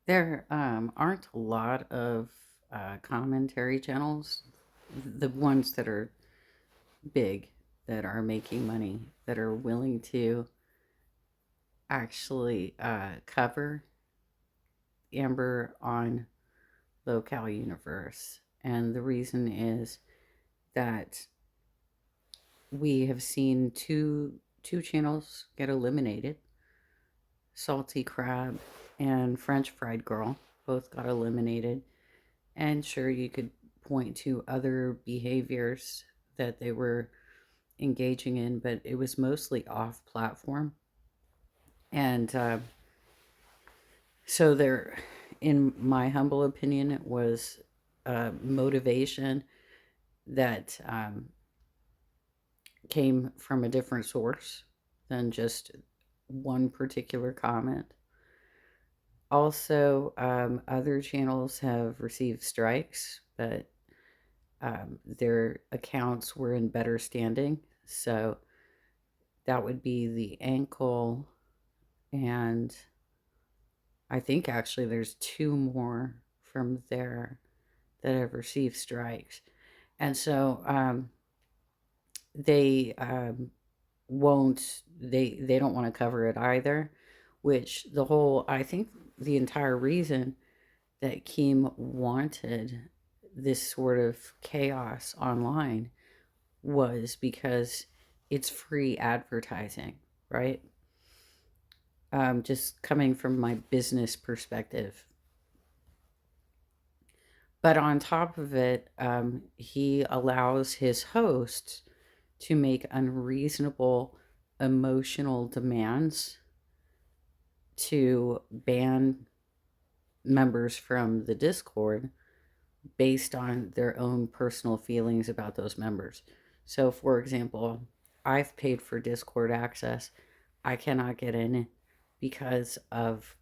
There aren't a lot of commentary channels, the ones that are big, that are making money, that are willing to actually cover Amber on Local Universe. And the reason is that we have seen two channels get eliminated. Salty Crab and French Fried Girl both got eliminated. And sure, you could point to other behaviors that they were engaging in, but it was mostly off platform. And so there, in my humble opinion, it was motivation that came from a different source than just one particular comment. Also, other channels have received strikes, but their accounts were in better standing. So that would be the ankle, and I think actually there's two more from there that have received strikes. And so they won't they don't want to cover it either, which the whole I think the entire reason that Kim wanted this sort of chaos online was because it's free advertising, right? Just coming from my business perspective. But on top of it, he allows his hosts to make unreasonable emotional demands to ban members from the Discord based on their own personal feelings about those members. So, for example, I've paid for Discord access. I cannot get in because of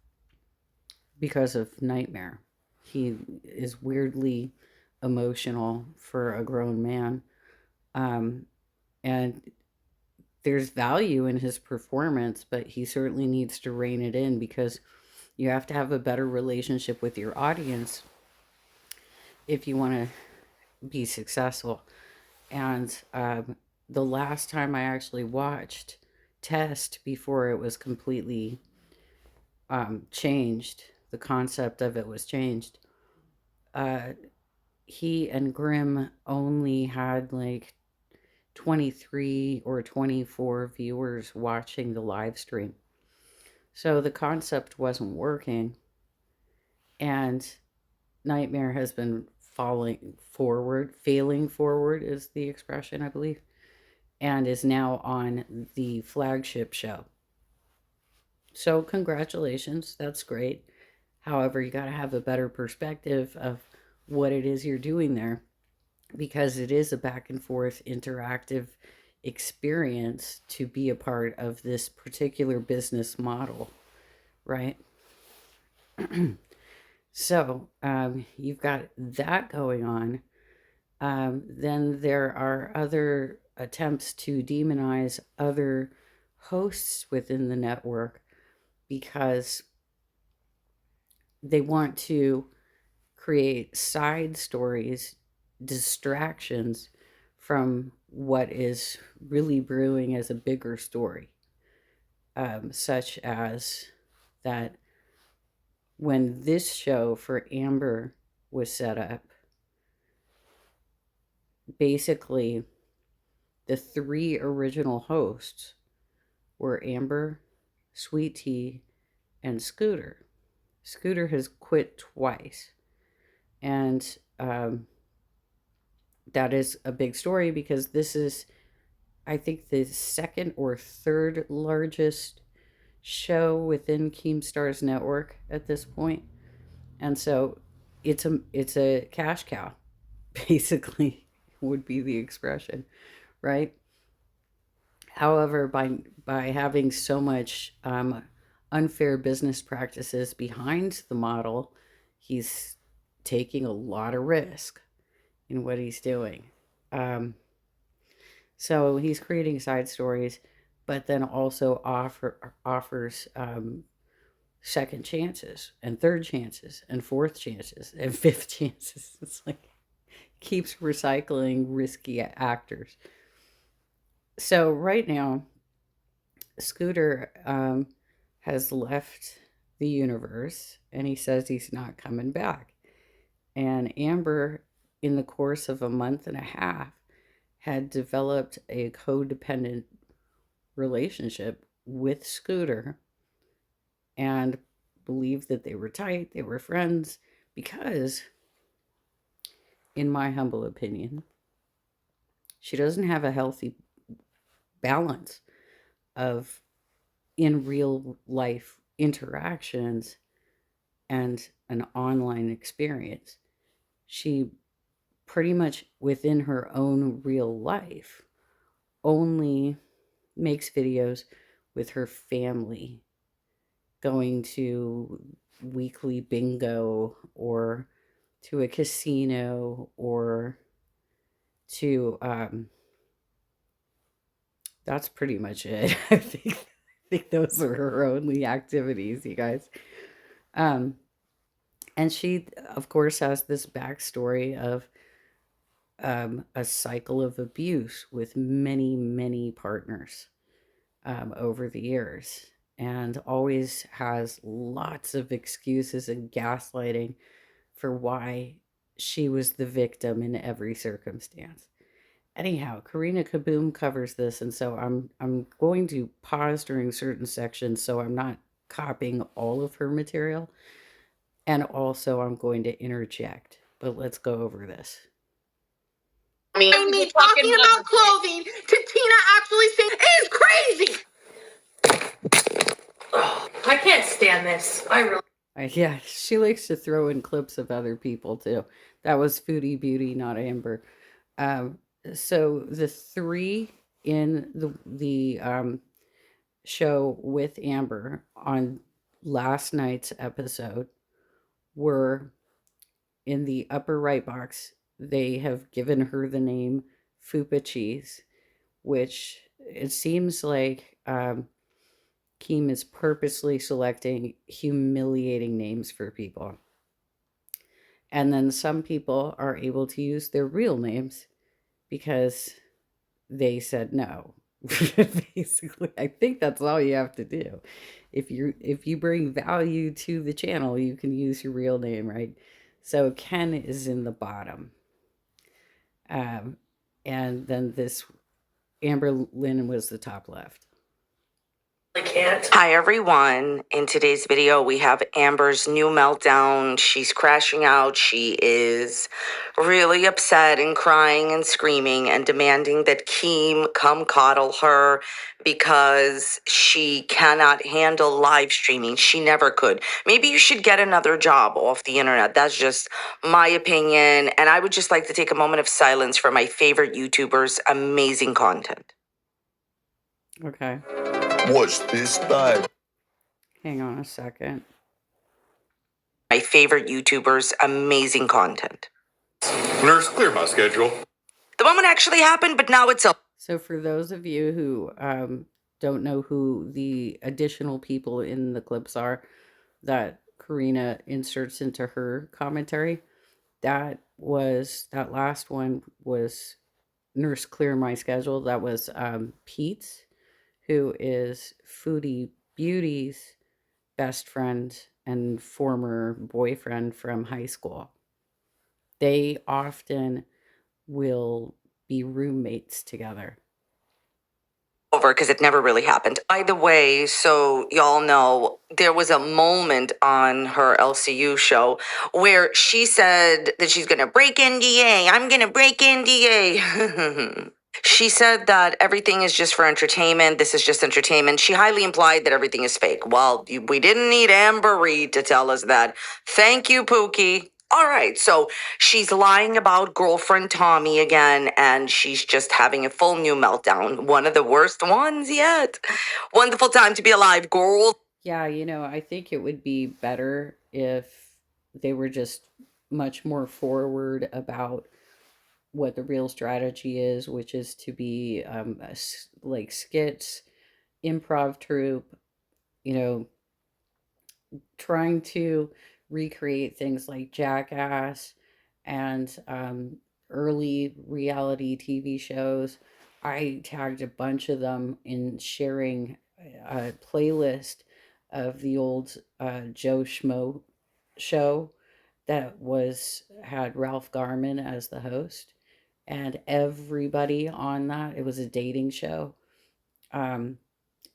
Nightmare. He is weirdly emotional for a grown man, um, and there's value in his performance, but he certainly needs to rein it in because you have to have a better relationship with your audience if you want to be successful. And the last time I actually watched Test before it was completely changed, the concept of it was changed. Uh, he and Grimm only had like 23 or 24 viewers watching the live stream. So the concept wasn't working. And Nightmare has been failing forward is the expression, I believe, and is now on the flagship show. So, congratulations. That's great. However, you got to have a better perspective of what it is you're doing there because it is a back and forth interactive experience to be a part of this particular business model, right? So, you've got that going on. Then there are other attempts to demonize other hosts within the network because they want to create side stories, distractions from what is really brewing as a bigger story, such as that when this show for Amber was set up, basically the three original hosts were Amber, Sweet Tea, and Scooter. Scooter has quit twice. And that is a big story because this is, I think, the second or third largest show within Keemstar's network at this point. And so it's a cash cow, basically, would be the expression, right? However, by having so much unfair business practices behind the model, he's taking a lot of risk in what he's doing. Um, so he's creating side stories, but then also offers second chances and third chances and fourth chances and fifth chances. It's like keeps recycling risky actors. So right now, Scooter has left the universe and he says he's not coming back. And Amber, in the course of a month and a half, had developed a codependent relationship with Scooter and believed that they were tight, they were friends, because, in my humble opinion, she doesn't have a healthy balance of in real life interactions and an online experience. She pretty much within her own real life only makes videos with her family, going to weekly bingo or to a casino or to that's pretty much it. I think those are her only activities, you guys. Um and she of course has this backstory of a cycle of abuse with many, many partners over the years, and always has lots of excuses and gaslighting for why she was the victim in every circumstance. Anyhow, Karina Kaboom covers this, and so I'm going to pause during certain sections so I'm not copying all of her material, and also I'm going to interject. But let's go over this. Me talking about clothing to Tina actually saying is crazy. I can't stand this. I really. Yeah, she likes to throw in clips of other people too. That was Foodie Beauty, not Amber. Um, so the three in the show with Amber on last night's episode were in the upper right box. They have given her the name Fupa Cheese, which it seems like Keem is purposely selecting humiliating names for people. And then some people are able to use their real names because they said no. Basically, I think that's all you have to do. If you bring value to the channel, you can use your real name, right? So Ken is in the bottom. Um, and then this Amberlynn was the top left. I can't. Hi everyone. In today's video, we have Amber's new meltdown. She's crashing out. She is really upset and crying and screaming and demanding that Keem come coddle her because she cannot handle live streaming. She never could. Maybe you should get another job off the internet. That's just my opinion. And I would just like to take a moment of silence for my favorite YouTubers' amazing content. Okay. Watch this time. Hang on a second. My favorite YouTubers' amazing content. Nurse, clear my schedule. The moment actually happened, but now it's a. So for those of you who don't know who the additional people in the clips are that Karina inserts into her commentary, that last one was Nurse Clear My Schedule. That was Pete, who is Foodie Beauty's best friend and former boyfriend from high school. They often will be roommates together. Over because it never really happened. By the way, so y'all know, there was a moment on her LCU show where she said that she's gonna break NDA. I'm gonna break NDA. She said that everything is just for entertainment. This is just entertainment. She highly implied that everything is fake. Well, we didn't need Amber Reid to tell us that. Thank you, Pookie. All right, so she's lying about girlfriend Tommy again, and she's just having a full new meltdown. One of the worst ones yet. Wonderful time to be alive, girl. Yeah, I think it would be better if they were just much more forward about what the real strategy is, which is to be like skits, improv troupe, you know, trying to recreate things like Jackass and early reality TV shows. I tagged a bunch of them in sharing a playlist of the old Joe Schmo show that was had Ralph Garman as the host, and everybody on that, it was a dating show. Um,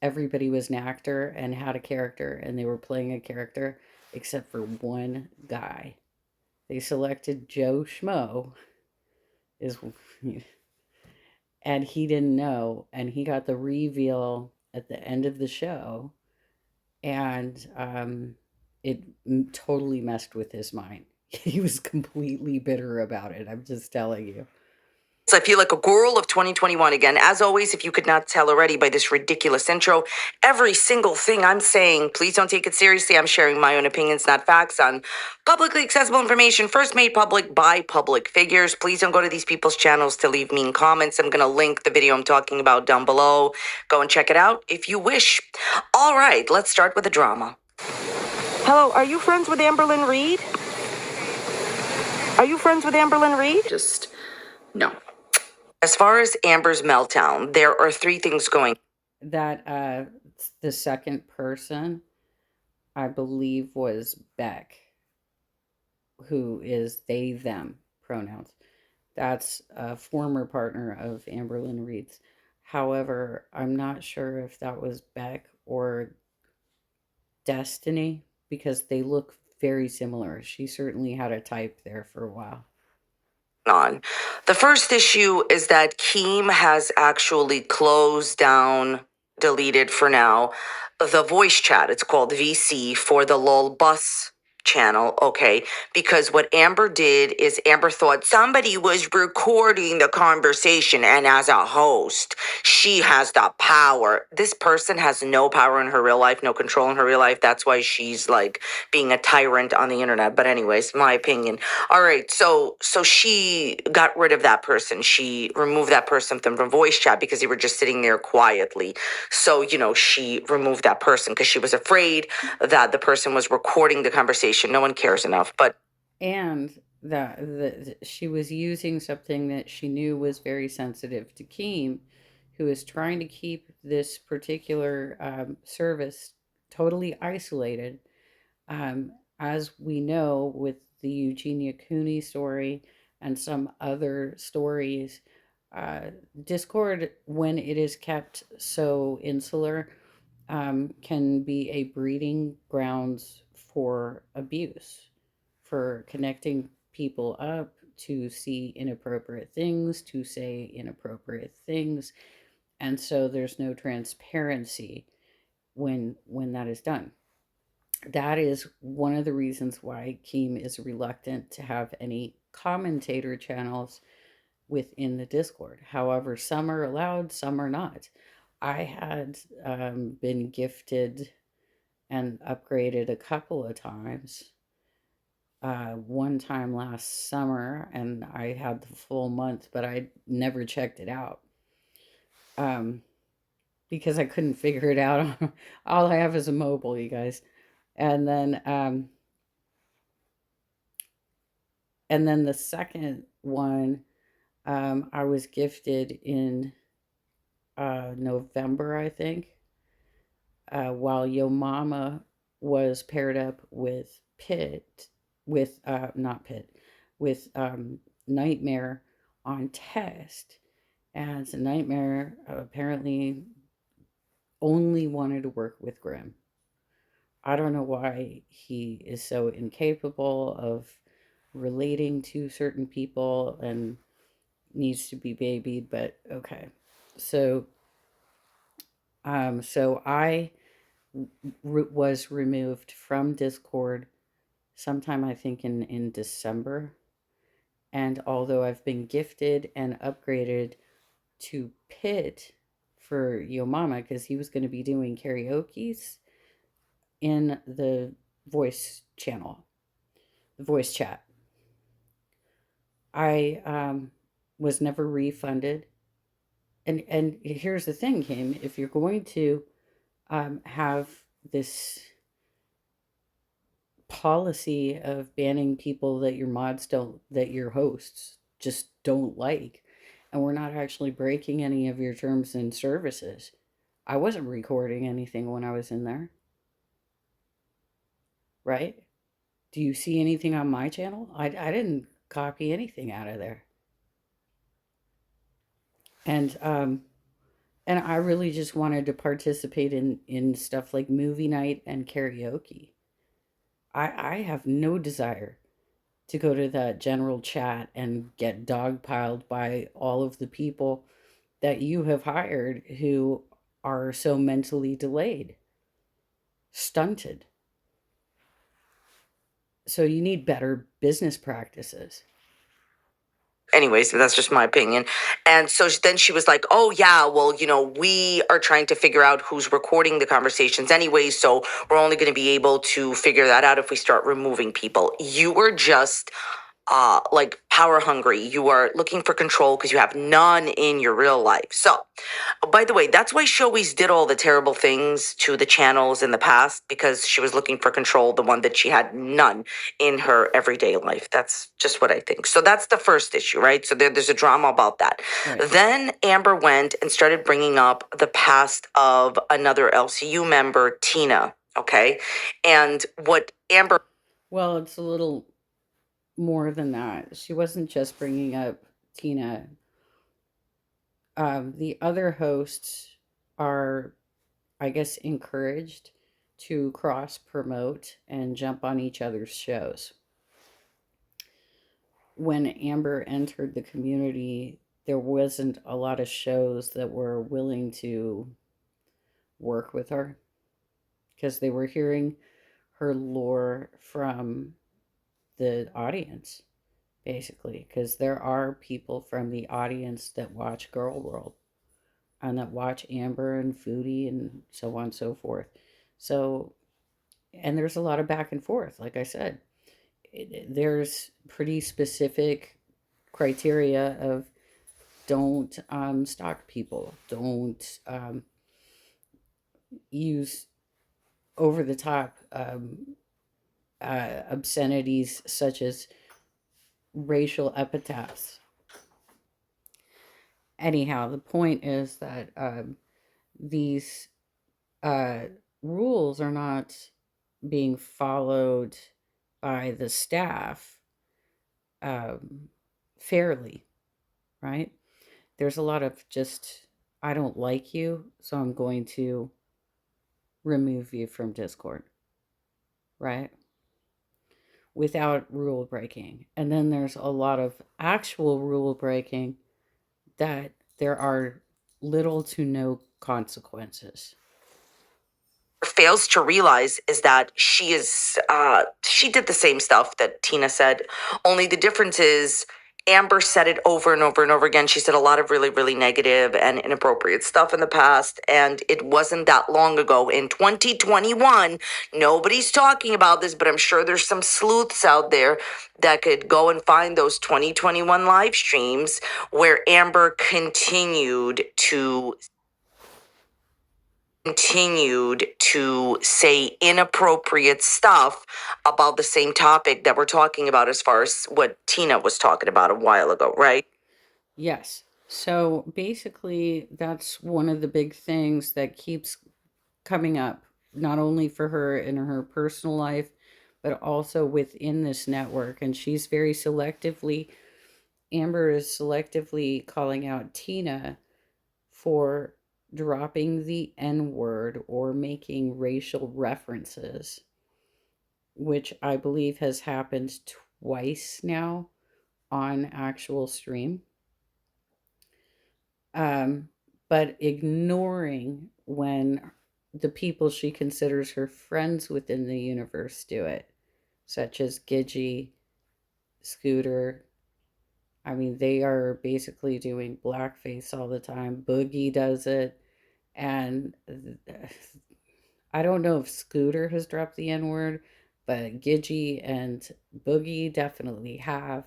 Everybody was an actor and had a character, and they were playing a character except for one guy. They selected Joe Schmo, is, and he didn't know, and he got the reveal at the end of the show, and it totally messed with his mind. He was completely bitter about it. I'm just telling you. So I feel like a girl of 2021 again. As always, if you could not tell already by this ridiculous intro, every single thing I'm saying, please don't take it seriously. I'm sharing my own opinions, not facts, on publicly accessible information, first made public by public figures. Please don't go to these people's channels to leave mean comments. I'm going to link the video I'm talking about down below. Go and check it out if you wish. All right, let's start with the drama. Hello, are you friends with Amberlynn Reid? Are you friends with Amberlynn Reid? Just no. As far as Amber's meltdown, there are three things going. That the second person, I believe, was Beck, who is they them pronouns. That's a former partner of Amberlynn Reid's. However, I'm not sure if that was Beck or Destiny, because they look very similar. She certainly had a type there for a while. On. The first issue is that Keem has actually closed down, deleted for now, the voice chat. It's called VC for the LOL Bus channel, okay? Because what Amber did is Amber thought somebody was recording the conversation, and as a host, she has the power. This person has no power in her real life, no control in her real life. That's why she's like being a tyrant on the internet. But anyways, my opinion. All right, so she got rid of that person. She removed that person from voice chat because they were just sitting there quietly. So, she removed that person because she was afraid that the person was recording the conversation. No one cares enough. And that she was using something that she knew was very sensitive to Keem, who is trying to keep this particular service totally isolated. As we know, with the Eugenia Cooney story and some other stories, Discord, when it is kept so insular, can be a breeding grounds for abuse, for connecting people up to see inappropriate things, to say inappropriate things, and so there's no transparency when that is done. That is one of the reasons why Keem is reluctant to have any commentator channels within the Discord. However, some are allowed, some are not. I had been gifted and upgraded a couple of times. One time last summer, and I had the full month, but I never checked it out because I couldn't figure it out. All I have is a mobile, you guys. And then the second one, I was gifted in November, I think, while Yo Mama was paired up with not Pitt, with Nightmare on test. And Nightmare apparently only wanted to work with Grimm. I don't know why he is so incapable of relating to certain people and needs to be babied, but okay. So I was removed from Discord sometime, I think, in December. And although I've been gifted and upgraded to Pitt for Yo Mama, because he was going to be doing karaoke's in the voice channel, the voice chat, I was never refunded. And here's the thing, Kim, if you're going to have this policy of banning people that your mods don't, that your hosts just don't like. And we're not actually breaking any of your terms and services. I wasn't recording anything when I was in there, right? Do you see anything on my channel? I didn't copy anything out of there. And I really just wanted to participate in stuff like movie night and karaoke. I have no desire to go to that general chat and get dogpiled by all of the people that you have hired who are so mentally delayed, stunted. So you need better business practices. Anyways, that's just my opinion. And so then she was like, oh, yeah, well, we are trying to figure out who's recording the conversations anyway. So we're only going to be able to figure that out if we start removing people. You were just like power hungry. You are looking for control because you have none in your real life. So, by the way, that's why she always did all the terrible things to the channels in the past, because she was looking for control, the one that she had none in her everyday life. That's just what I think. So that's the first issue, right? So there's a drama about that. Right. Then Amber went and started bringing up the past of another LCU member, Tina. Okay. And what Amber. Well, it's a little more than that. She wasn't just bringing up Tina. The other hosts are, I guess, encouraged to cross promote and jump on each other's shows. When Amber entered the community, there wasn't a lot of shows that were willing to work with her because they were hearing her lore from the audience, basically, because there are people from the audience that watch Girl World and that watch Amber and Foodie and so on and so forth. So, and there's a lot of back and forth. Like I said, there's pretty specific criteria of don't stalk people, don't use over the top obscenities such as racial epithets. Anyhow, the point is that these uh, rules are not being followed by the staff fairly, right? There's a lot of just, I don't like you, so I'm going to remove you from Discord, right? Without rule breaking. And then there's a lot of actual rule breaking that there are little to no consequences. Fails to realize is that she did the same stuff that Tina said, only the difference is Amber said it over and over and over again. She said a lot of really, really negative and inappropriate stuff in the past, and it wasn't that long ago in 2021. Nobody's talking about this, but I'm sure there's some sleuths out there that could go and find those 2021 live streams where Amber continued to say inappropriate stuff about the same topic that we're talking about, as far as what Tina was talking about a while ago, right? Yes. So basically, that's one of the big things that keeps coming up, not only for her in her personal life, but also within this network. And she's very selectively, Amber is selectively calling out Tina for dropping the N word or making racial references, which I believe has happened twice now on actual stream. Um, but ignoring when the people she considers her friends within the universe do it, such as Gidgey, Scooter. I mean, they are basically doing blackface all the time. Boogie does it. And I don't know if Scooter has dropped the N word, but Gidgey and Boogie definitely have.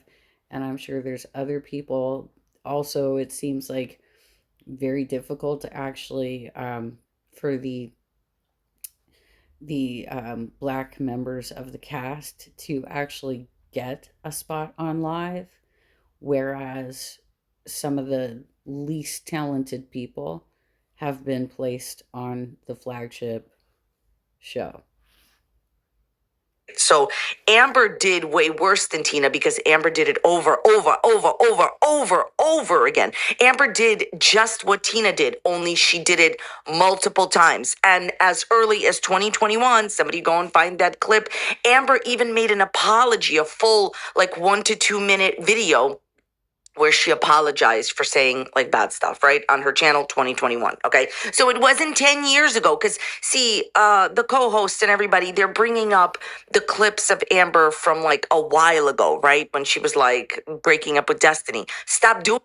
And I'm sure there's other people. Also, it seems like very difficult to actually for the the black members of the cast to actually get a spot on live, whereas some of the least talented people have been placed on the flagship show. So Amber did way worse than Tina because Amber did it over again. Amber did just what Tina did, only she did it multiple times. And as early as 2021, somebody go and find that clip. Amber even made an apology, a full like 1 to 2 minute video where she apologized for saying like bad stuff, right? On her channel 2021. Okay. So it wasn't 10 years ago. Cause see, the co-hosts and everybody, they're bringing up the clips of Amber from like a while ago, right? When she was like breaking up with Destiny. Stop doing.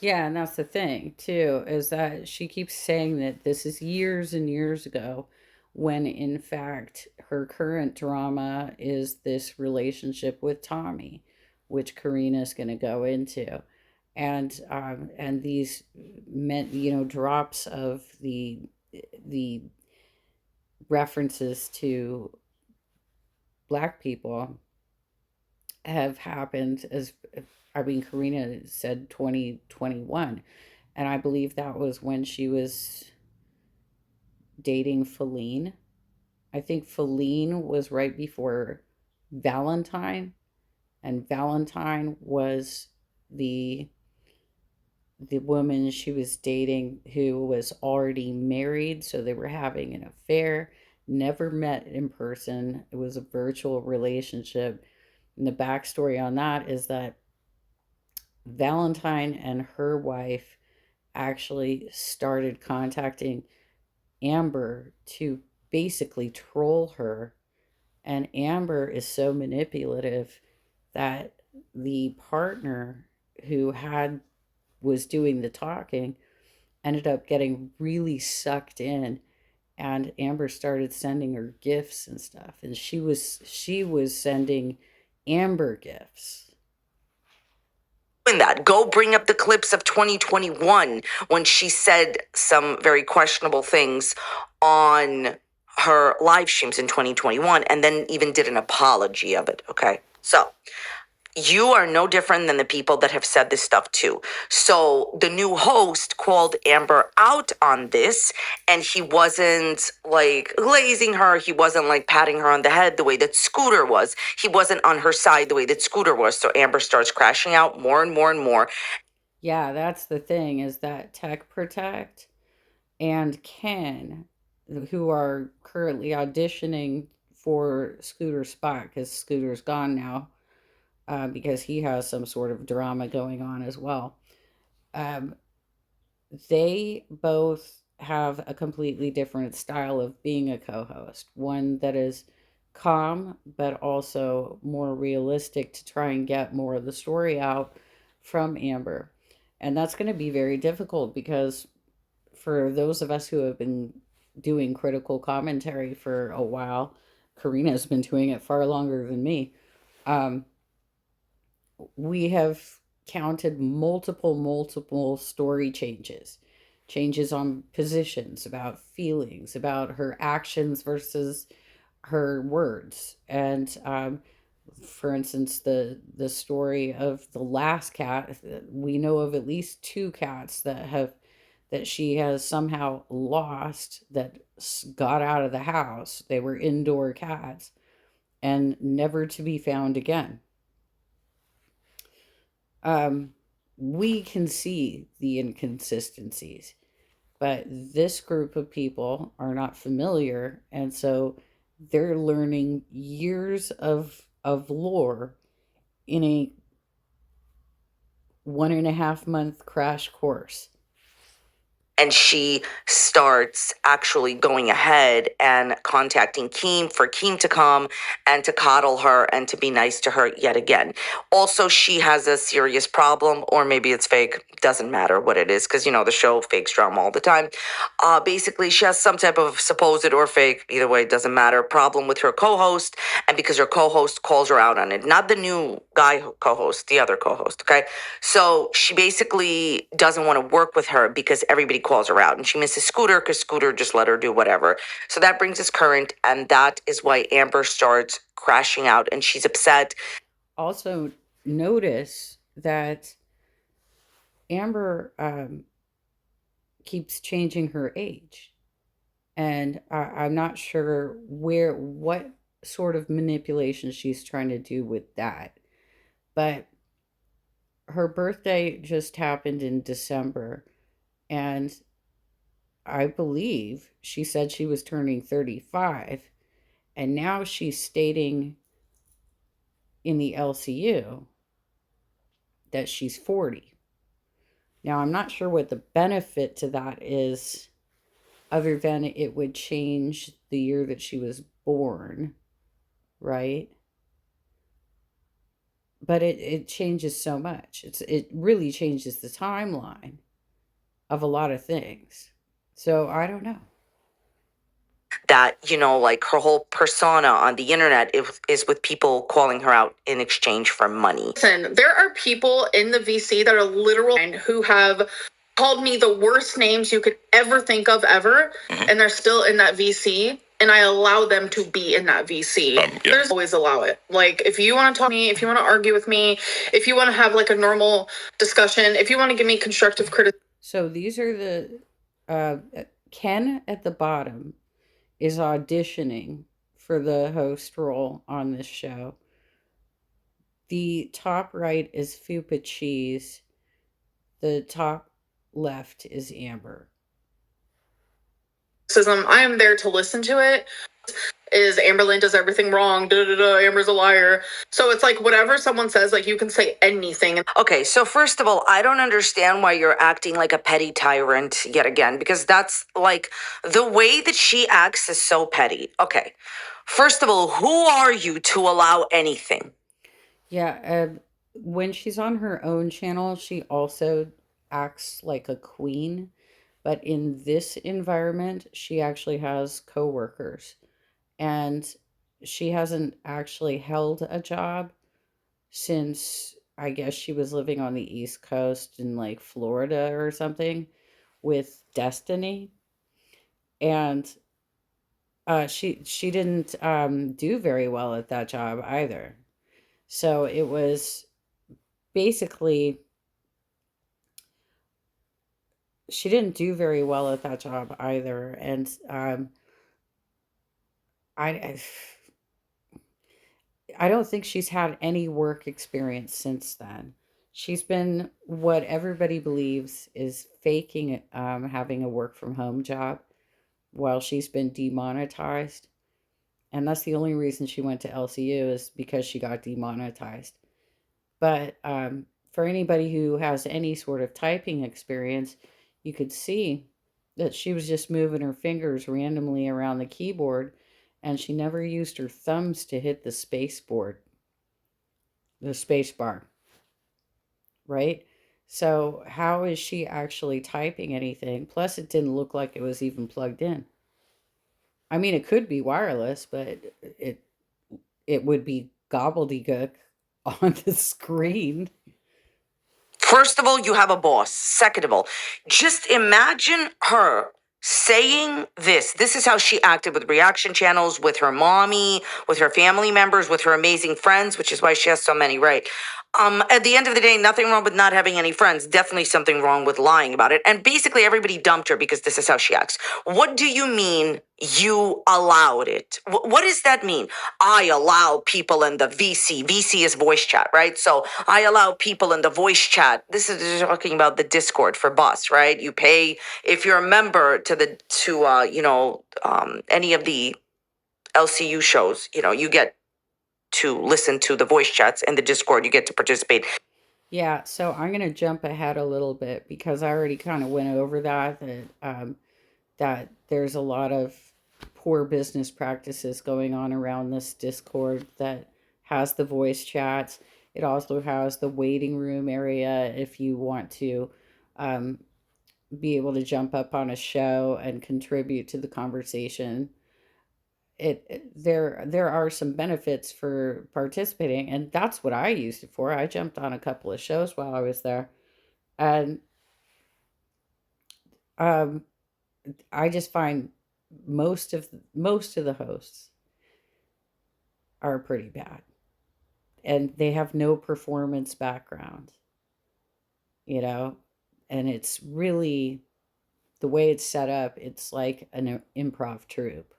Yeah, and that's the thing too, is that she keeps saying that this is years and years ago, when in fact her current drama is this relationship with Tommy, which Karina's going to go into, and these meant, drops of the references to black people have happened, as I mean, Karina said 2021, and I believe that was when she was dating Feline. I think Feline was right before Valentine, and Valentine was the the woman she was dating who was already married, so they were having an affair, never met in person. It was a virtual relationship. And the backstory on that is that Valentine and her wife actually started contacting Amber to basically troll her. And Amber is so manipulative that the partner who had was doing the talking ended up getting really sucked in, and Amber started sending her gifts and stuff, and she was sending Amber gifts. That. Go bring up the clips of 2021 when she said some very questionable things on her live streams in 2021 and then even did an apology of it. Okay. So you are no different than the people that have said this stuff too. So the new host called Amber out on this, and he wasn't like glazing her. He wasn't like patting her on the head the way that Scooter was. He wasn't on her side the way that Scooter was. So Amber starts crashing out more and more and more. Yeah, that's the thing, is that Tech Protect and Ken, who are currently auditioning for Scooter's spot, because Scooter's gone now, because he has some sort of drama going on as well. Um, they both have a completely different style of being a co-host. One that is calm, but also more realistic to try and get more of the story out from Amber. And that's going to be very difficult, because for those of us who have been doing critical commentary for a while, Karina's been doing it far longer than me. Um, we have counted multiple story changes on positions, about feelings, about her actions versus her words. And for instance, the story of the last cat, we know of at least two cats that she has somehow lost, that got out of the house. They were indoor cats and never to be found again. We can see the inconsistencies, but this group of people are not familiar, and so they're learning years of lore in a 1.5 month crash course. And she starts actually going ahead and contacting Keem for Keem to come and to coddle her and to be nice to her yet again. Also, she has a serious problem, or maybe it's fake. Doesn't matter what it is, because, the show fakes drama all the time. Basically, she has some type of supposed or fake, either way, it doesn't matter, problem with her co-host. And because her co-host calls her out on it, not the new guy co-host, the other co-host, okay? So she basically doesn't want to work with her because everybody calls calls her out, and she misses Scooter because Scooter just let her do whatever. So that brings us current, and that is why Amber starts crashing out, and she's upset. Also, notice that Amber keeps changing her age. And I'm not sure what sort of manipulation she's trying to do with that. But her birthday just happened in December. And I believe she said she was turning 35. And now she's stating in the LCU that she's 40. Now, I'm not sure what the benefit to that is, other than it would change the year that she was born, right? But it changes so much. It really changes the timeline of a lot of things. So I don't know. That, like her whole persona on the internet is with people calling her out in exchange for money. Listen, there are people in the VC that are literal who have called me the worst names you could ever think of ever, and they're still in that VC, and I allow them to be in that VC. There's always allow it. Like, if you want to talk to me, if you want to argue with me, if you want to have like a normal discussion, if you want to give me constructive criticism. So these are the Ken at the bottom is auditioning for the host role on this show. The top right is Fupa Cheese. The top left is Amber. I am there to listen to it. Is Amberlynn does everything wrong, Amber's a liar. So it's like whatever someone says, like you can say anything. Okay, so first of all, I don't understand why you're acting like a petty tyrant yet again, because that's like the way that she acts is so petty. Okay, first of all, who are you to allow anything? Yeah, when she's on her own channel, she also acts like a queen. But in this environment, she actually has coworkers. And she hasn't actually held a job since, I guess, she was living on the East Coast in like Florida or something with Destiny. And she didn't do very well at that job either. So it was basically, she didn't do very well at that job either. And I I don't think she's had any work experience since then. She's been what everybody believes is faking having a work from home job while she's been demonetized. And that's the only reason she went to LCU, is because she got demonetized. But for anybody who has any sort of typing experience, you could see that she was just moving her fingers randomly around the keyboard, and she never used her thumbs to hit the space bar, right? So how is she actually typing anything? Plus, it didn't look like it was even plugged in. I mean, it could be wireless, but it would be gobbledygook on the screen. First of all, you have a boss. Second of all, just imagine her saying this. This is how she acted with reaction channels, with her mommy, with her family members, with her amazing friends, which is why she has so many, right? At the end of the day, nothing wrong with not having any friends. Definitely something wrong with lying about it. And basically, everybody dumped her because this is how she acts. What do you mean you allowed it? What does that mean? I allow people in the VC. VC is voice chat, right? So I allow people in the voice chat. This is talking about the Discord for Bus, right? You pay if you're a member to any of the LCU shows. You get to listen to the voice chats and the Discord. You get to participate. Yeah, so I'm gonna jump ahead a little bit because I already kind of went over that there's a lot of poor business practices going on around this Discord that has the voice chats. It also has the waiting room area if you want to um, be able to jump up on a show and contribute to the conversation. There are some benefits for participating, and that's what I used it for. I jumped on a couple of shows while I was there, and um, I just find most of the hosts are pretty bad, and they have no performance background, you know, and it's really the way it's set up. It's like an improv troupe,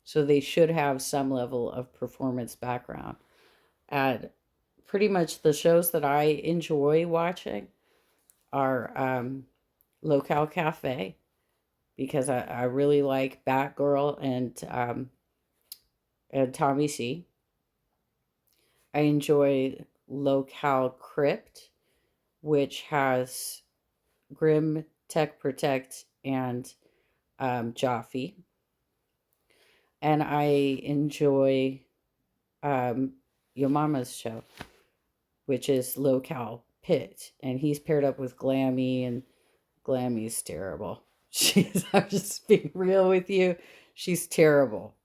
so they should have some level of performance background. And pretty much the shows that I enjoy watching are Locale Cafe, because I really like Batgirl and Tommy C. I enjoy Locale Crypt, which has Grim, Tech Protect, and Jaffe. And I enjoy um, Your Mama's show, which is Locale Pit. And he's paired up with Glammy, and Glammy's terrible. I'm just being real with you. She's terrible.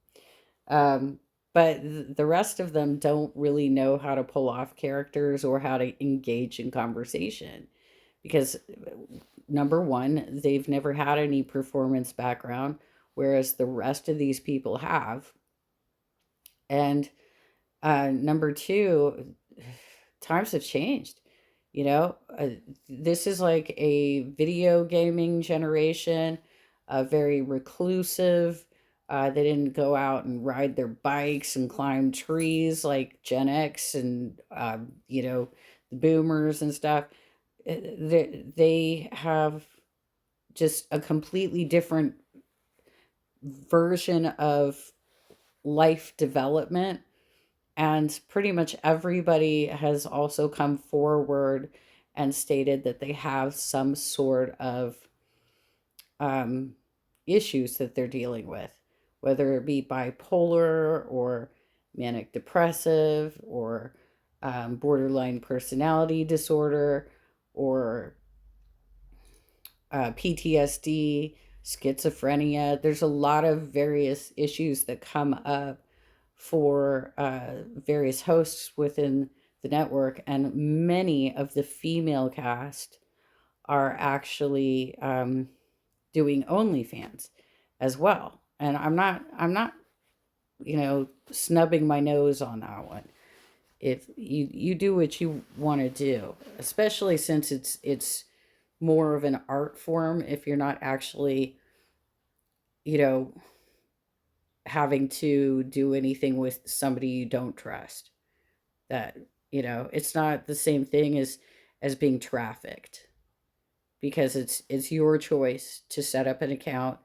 Um, but the rest of them don't really know how to pull off characters or how to engage in conversation, because number one, they've never had any performance background, whereas the rest of these people have. And number two, times have changed. You know, this is like a video gaming generation, very reclusive. They didn't go out and ride their bikes and climb trees like Gen X and, the boomers and stuff. They have just a completely different version of life development. And pretty much everybody has also come forward and stated that they have some sort of um, issues that they're dealing with, whether it be bipolar or manic depressive or borderline personality disorder or PTSD, schizophrenia. There's a lot of various issues that come up for various hosts within the network, and many of the female cast are actually doing OnlyFans as well. And I'm not, snubbing my nose on that one. If you do what you want to do, especially since it's more of an art form, if you're not actually, you know, having to do anything with somebody you don't trust. That, it's not the same thing as being trafficked, because it's your choice to set up an account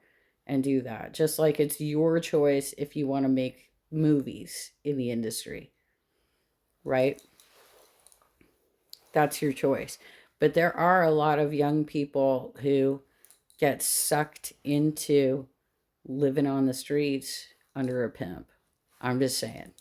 and do that. Just like it's your choice if you want to make movies in the industry, right? That's your choice. But there are a lot of young people who get sucked into living on the streets under a pimp. I'm just saying.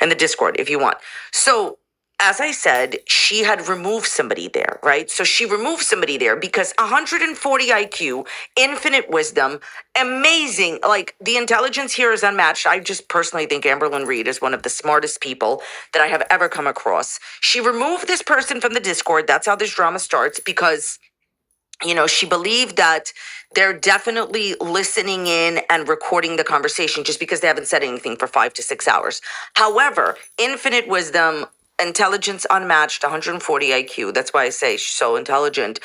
in the Discord if you want. So, as I said, she had removed somebody there, right? So she removed somebody there because 140 IQ, infinite wisdom, amazing. Like, the intelligence here is unmatched. I just personally think Amberlynn Reid is one of the smartest people that I have ever come across. She removed this person from the Discord. That's how this drama starts, because she believed that they're definitely listening in and recording the conversation just because they haven't said anything for 5 to 6 hours. However, infinite wisdom, intelligence unmatched, 140 IQ. That's why I say she's so intelligent.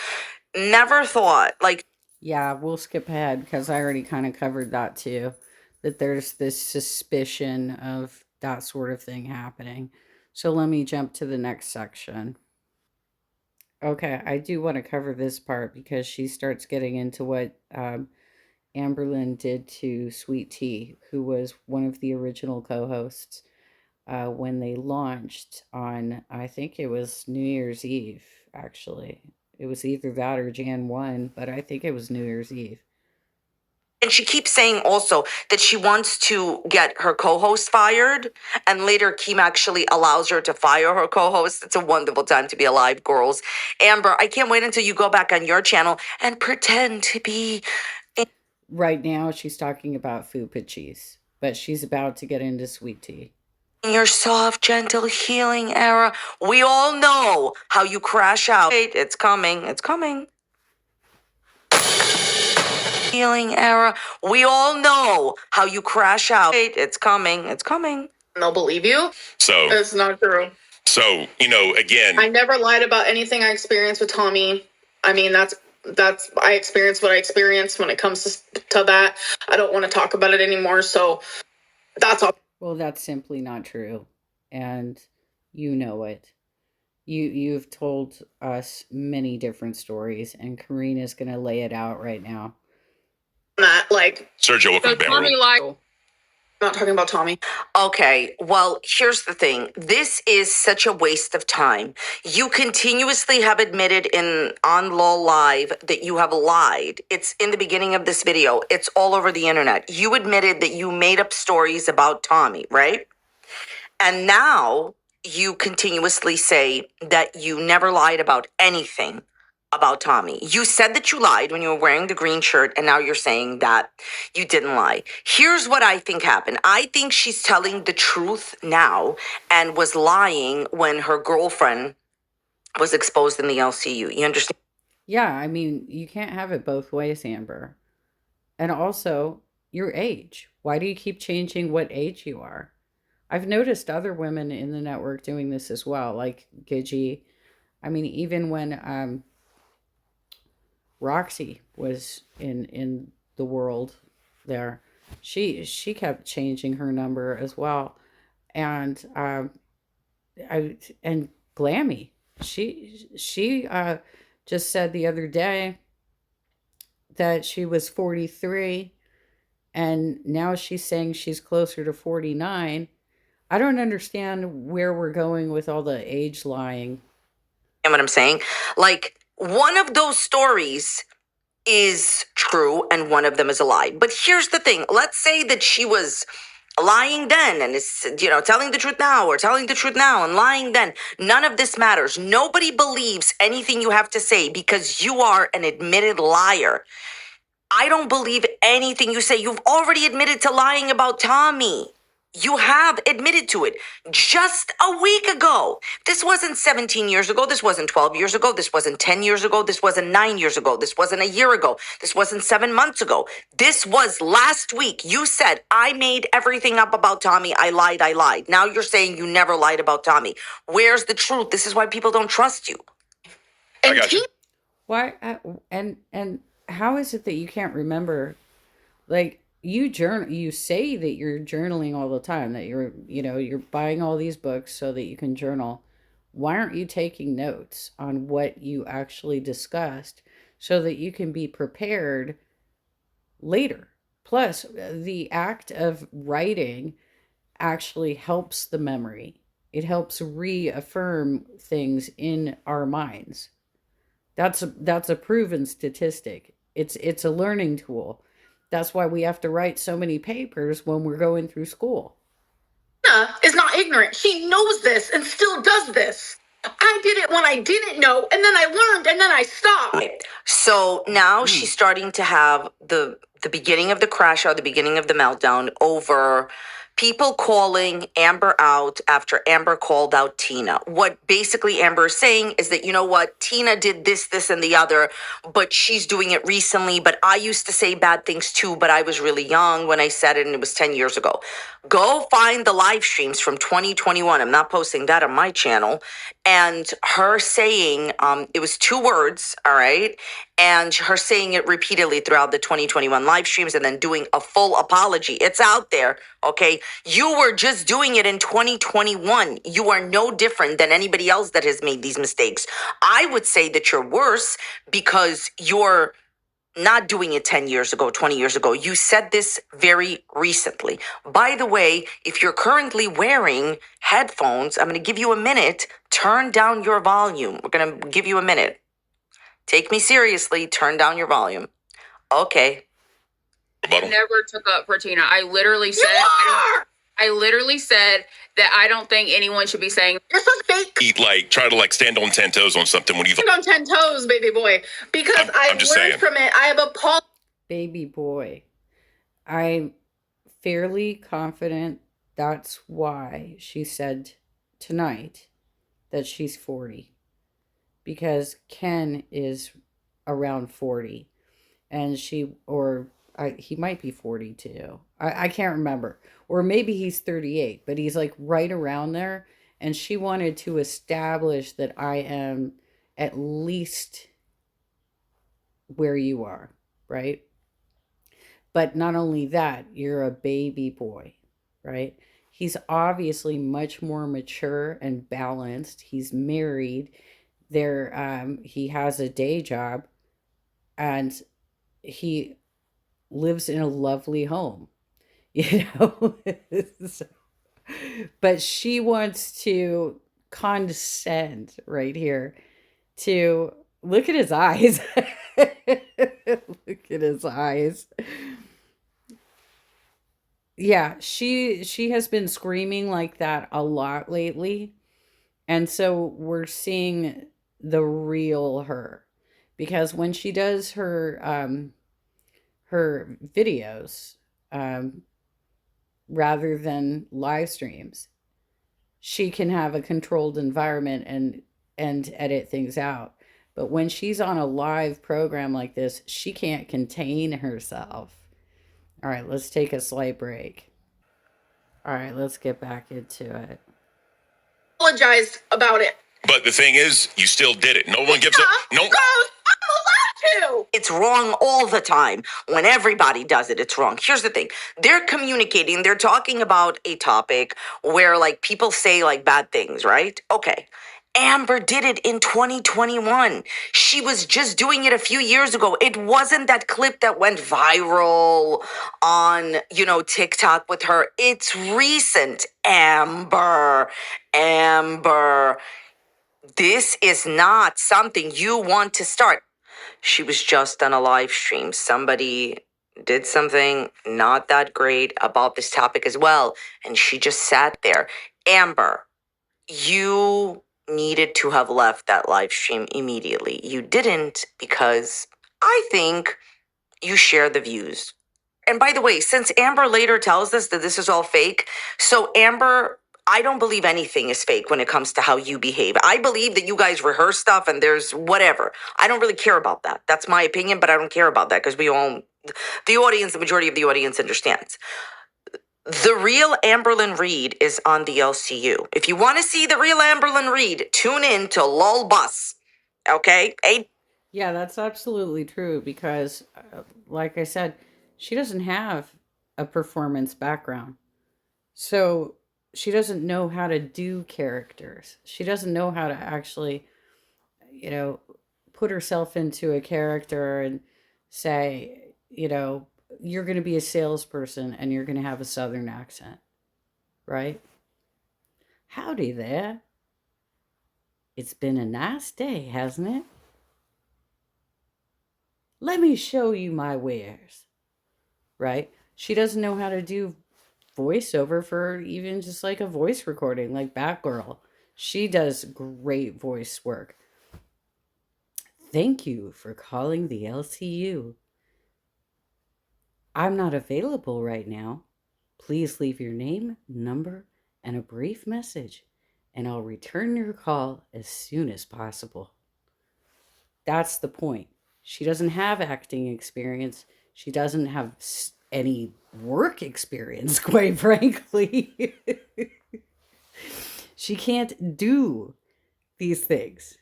Never thought, like, Yeah, we'll skip ahead because I already kind of covered that too. That there's this suspicion of that sort of thing happening. So let me jump to the next section. Okay, I do want to cover this part because she starts getting into what Amberlynn did to Sweet Tea, who was one of the original co hosts when they launched on, I think it was New Year's Eve, actually. It was either that or Jan 1, but I think it was New Year's Eve. and she keeps saying also that she wants to get her co-host fired, and later Kim actually allows her to fire her co-host. It's a wonderful time to be alive, girls. Amber, I can't wait until you go back on your channel and pretend to be Right now, she's talking about Fupa cheese, but she's about to get into Sweet Tea. in your soft, gentle healing era. We all know how you crash out. It's coming. It's coming. healing era. We all know how you crash out. It's coming. It's coming. They'll believe you. So, It's not true. again, I never lied about anything I experienced with Tommy. I mean, that's I experienced what I experienced when it comes to that. I don't want to talk about it anymore. So that's all. Well, that's simply not true. And you know it. You've told us many different stories, and Karina's gonna lay it out right now. That like Sergio, welcome to Tommy lied. Not talking about Tommy. Okay, well, here's the thing. This is such a waste of time. You continuously have admitted on Law Live that you have lied. It's in the beginning of this video. It's all over the internet. You admitted that you made up stories about Tommy, right? And now you continuously say that you never lied about anything about Tommy. You said that you lied when you were wearing the green shirt, and now you're saying that you didn't lie. Here's what I think happened. I think she's telling the truth now and was lying when her girlfriend was exposed in the LCU. You understand? Yeah, I mean, you can't have it both ways, Amber. And also, your age. Why do you keep changing what age you are? I've noticed other women in the network doing this as well, like Gigi. I mean, even when Roxy was in the world there, she kept changing her number as well. And I and Glammy, she just said the other day that she was 43, and now she's saying she's closer to 49. I don't understand where we're going with all the age lying. You know what I'm saying? Like, one of those stories is true and one of them is a lie. But here's the thing. Let's say that she was lying then and is, telling the truth now, or telling the truth now and lying then. None of this matters. Nobody believes anything you have to say because you are an admitted liar. I don't believe anything you say. You've already admitted to lying about Tommy. You have admitted to it just a week ago. This wasn't 17 years ago. This wasn't 12 years ago. This wasn't 10 years ago. This wasn't 9 years ago. This wasn't a year ago. This wasn't 7 months ago. This was last week. You said, I made everything up about Tommy. I lied. I lied. Now you're saying you never lied about Tommy. Where's the truth? This is why people don't trust you. I got you. Why and how is it that you can't remember? Like, you say that you're journaling all the time, that you're buying all these books so that you can journal. Why aren't you taking notes on what you actually discussed so that you can be prepared later? Plus, the act of writing actually helps the memory. It helps reaffirm things in our minds. That's a proven statistic. It's a learning tool. That's why we have to write so many papers when we're going through school. Anna is not ignorant. She knows this and still does this. I did it when I didn't know, and then I learned, and then I stopped. So now she's starting to have the beginning of the crash out, the beginning of the meltdown over people calling Amber out after Amber called out Tina. What basically Amber is saying is that, you know what, Tina did this, this, and the other, but she's doing it recently. But I used to say bad things too, but I was really young when I said it, and it was 10 years ago. Go find the live streams from 2021. I'm not posting that on my channel. And her saying, it was 2 words, all right? And her saying it repeatedly throughout the 2021 live streams and then doing a full apology. It's out there, okay? You were just doing it in 2021. You are no different than anybody else that has made these mistakes. I would say that you're worse because you're not doing it 10 years ago, 20 years ago. You said this very recently. By the way, if you're currently wearing headphones, I'm going to give you a minute. Turn down your volume. We're going to give you a minute. Take me seriously. Turn down your volume. Okay. Never took up for Tina. I literally said that I don't think anyone should be saying You're so fake. Try to stand on 10 toes on something when you've. On 10 toes, baby boy. Because I'm just learned saying. from it. I have a Paul. Baby boy. I'm fairly confident that's why she said tonight that she's 40. Because Ken is around 40. and he might be 42. I can't remember. Or maybe he's 38, but he's like right around there. And she wanted to establish that I am at least where you are, right? But not only that, you're a baby boy, right? He's obviously much more mature and balanced. He's married. He has a day job, and he lives in a lovely home, you know. So- but she wants to condescend right here to look at his eyes. Look at his eyes. Yeah, she has been screaming like that a lot lately. And so we're seeing the real her, because when she does her videos, um rather than live streams, she can have a controlled environment and edit things out. But when she's on a live program like this, she can't contain herself. All right, let's take a slight break. All right, let's get back into it. Apologize about it. But the thing is, you still did it. No one gives up. No. Rose, I'm allowed to. It's wrong all the time. When everybody does it, it's wrong. Here's the thing. They're communicating, they're talking about a topic where like people say like bad things, right? Okay. Amber did it in 2021. She was just doing it a few years ago. It wasn't that clip that went viral on, TikTok with her. It's recent. Amber. This is not something you want to start. She was just on a live stream. Somebody did something not that great about this topic as well. And she just sat there. Amber, you needed to have left that live stream immediately. You didn't, because I think you share the views. And by the way, since Amber later tells us that this is all fake, so Amber, I don't believe anything is fake when it comes to how you behave. I believe that you guys rehearse stuff and there's whatever. I don't really care about that. That's my opinion, but I don't care about that because the majority of the audience understands. The real Amberlynn Reid is on the LCU. If you want to see the real Amberlynn Reid, tune in to LOL Bus. Okay? Yeah, that's absolutely true because, like I said, she doesn't have a performance background. So she doesn't know how to do characters. She doesn't know how to actually, put herself into a character and say, you're going to be a salesperson and you're going to have a Southern accent, right? Howdy there. It's been a nice day, hasn't it? Let me show you my wares, right? She doesn't know how to do voiceover for even just like a voice recording, like Batgirl. She does great voice work. Thank you for calling the LCU. I'm not available right now. Please leave your name, number, and a brief message, and I'll return your call as soon as possible. That's the point. She doesn't have acting experience. She doesn't have any work experience, quite frankly. She can't do these things.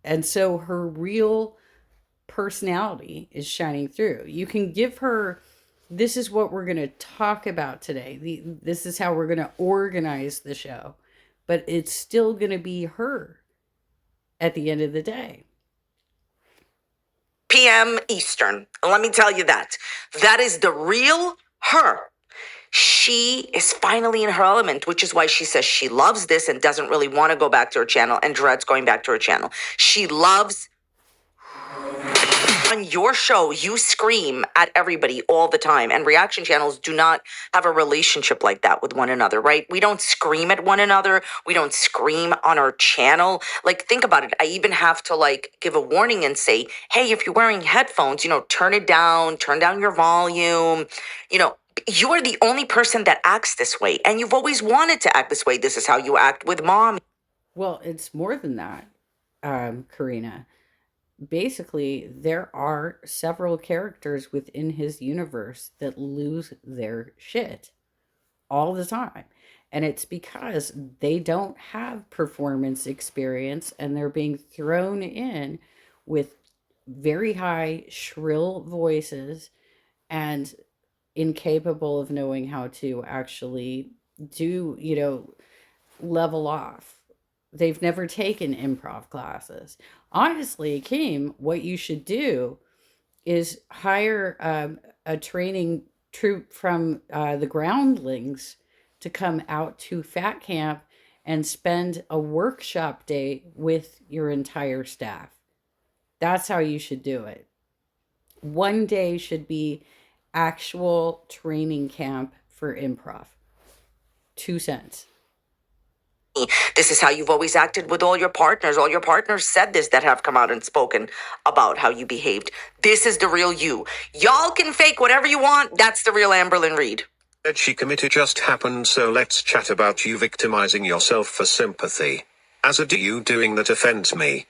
And so her real personality is shining through. You can give her, this is what we're going to talk about today. This is how we're going to organize the show. But it's still going to be her at the end of the day. p.m. Eastern. Let me tell you that. That is the real her. She is finally in her element, which is why she says she loves this and doesn't really want to go back to her channel and dreads going back to her channel. She loves. On your show, you scream at everybody all the time, and reaction channels do not have a relationship like that with one another, right? We don't scream at one another. We don't scream on our channel. Like, think about it. I even have to give a warning and say, hey, if you're wearing headphones, turn it down, turn down your volume. You are the only person that acts this way, and you've always wanted to act this way. This is how you act with mom. Well, it's more than that, Karina. basically there are several characters within his universe that lose their shit all the time. And it's because they don't have performance experience and they're being thrown in with very high, shrill voices and incapable of knowing how to actually do, level off. They've never taken improv classes. Honestly, Kim, what you should do is hire a training troop from the groundlings to come out to Fat Camp and spend a workshop day with your entire staff. That's how you should do it. One day should be actual training camp for improv. 2 cents. This is how you've always acted with all your partners. All your partners said this that have come out and spoken about how you behaved. This is the real you. Y'all can fake whatever you want. That's the real Amberlynn Reid. That she committed just happened, so let's chat about you victimizing yourself for sympathy. As a do you doing that offends me.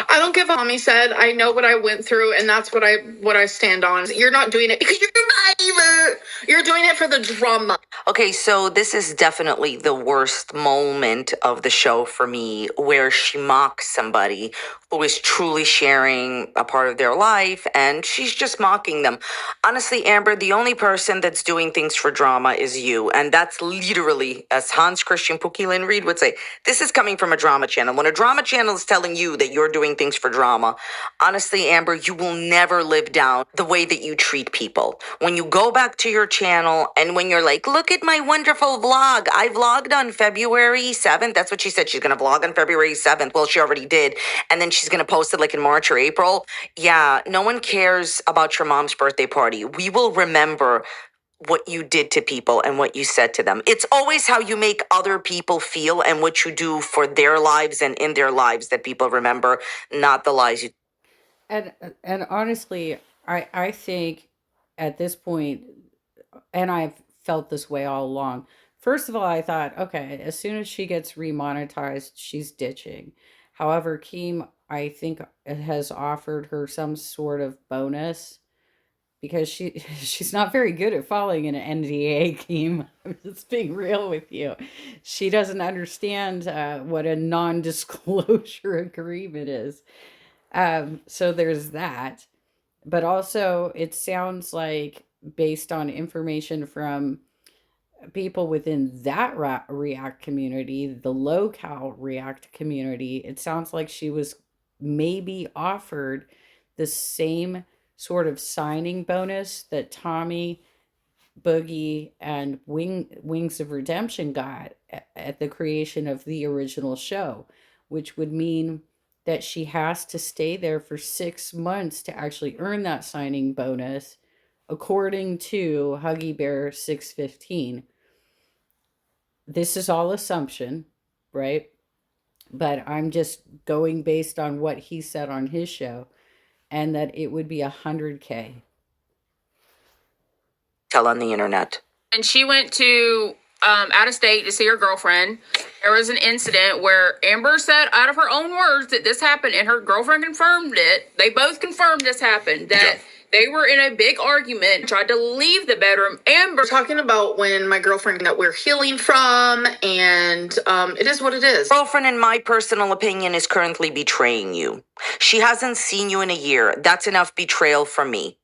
I don't give a mommy said. I know what I went through, and that's what I stand on. You're not doing it because you're a survivor. You're doing it for the drama. Okay, so this is definitely the worst moment of the show for me, where she mocks somebody who is truly sharing a part of their life, and she's just mocking them. Honestly, Amber, the only person that's doing things for drama is you, and that's literally, as Hans Christian Pukilin Reed would say, this is coming from a drama channel. When a drama channel is telling you that you're doing things for drama, honestly, Amber, you will never live down the way that you treat people. When you go back to your channel and when you're like, look at my wonderful vlog. I vlogged on February 7th. That's what she said. She's going to vlog on February 7th. Well, she already did. And then she's going to post it like in March or April. Yeah, no one cares about your mom's birthday party. We will remember what you did to people and what you said to them. It's always how you make other people feel and what you do for their lives and in their lives that people remember, not the lies you. And and honestly, I think at this point, and I've felt this way all along. First of all, I thought, okay, as soon as she gets remonetized, she's ditching. However, Keem, I think, has offered her some sort of bonus because she's not very good at following an NDA, Keem. I'm just being real with you. She doesn't understand what a non-disclosure agreement is. So there's that. But also, it sounds like, based on information from people within that React community, the low-cal React community, it sounds like she was maybe offered the same sort of signing bonus that Tommy, Boogie, and Wings of Redemption got at the creation of the original show, which would mean that she has to stay there for 6 months to actually earn that signing bonus, according to Huggy Bear 615. This is all assumption, right? But I'm just going based on what he said on his show, and that it would be 100K. Tell on the internet. And she went to out of state to see her girlfriend. There was an incident where Amber said out of her own words that this happened, and her girlfriend confirmed it. They both confirmed this happened, that they were in a big argument, tried to leave the bedroom. Amber Talking about when my girlfriend that we're healing from, and it is what it is. Girlfriend, in my personal opinion, is currently betraying you. She hasn't seen you in a year. That's enough betrayal for me.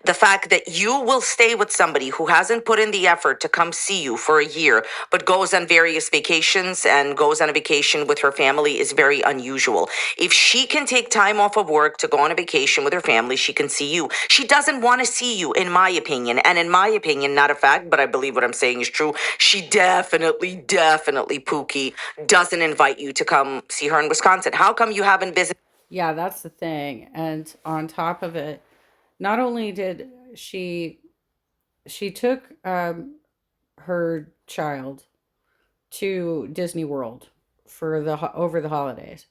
The fact that you will stay with somebody who hasn't put in the effort to come see you for a year, but goes on various vacations and goes on a vacation with her family is very unusual. If she can take time off of work to go on a vacation with her family, she can see you. She doesn't want to see you, in my opinion. And in my opinion, not a fact, but I believe what I'm saying is true. She definitely, Pookie, doesn't invite you to come see her in Wisconsin. How come you haven't visited? Yeah, that's the thing. And on top of it, not only did she took her child to Disney World for over the holidays,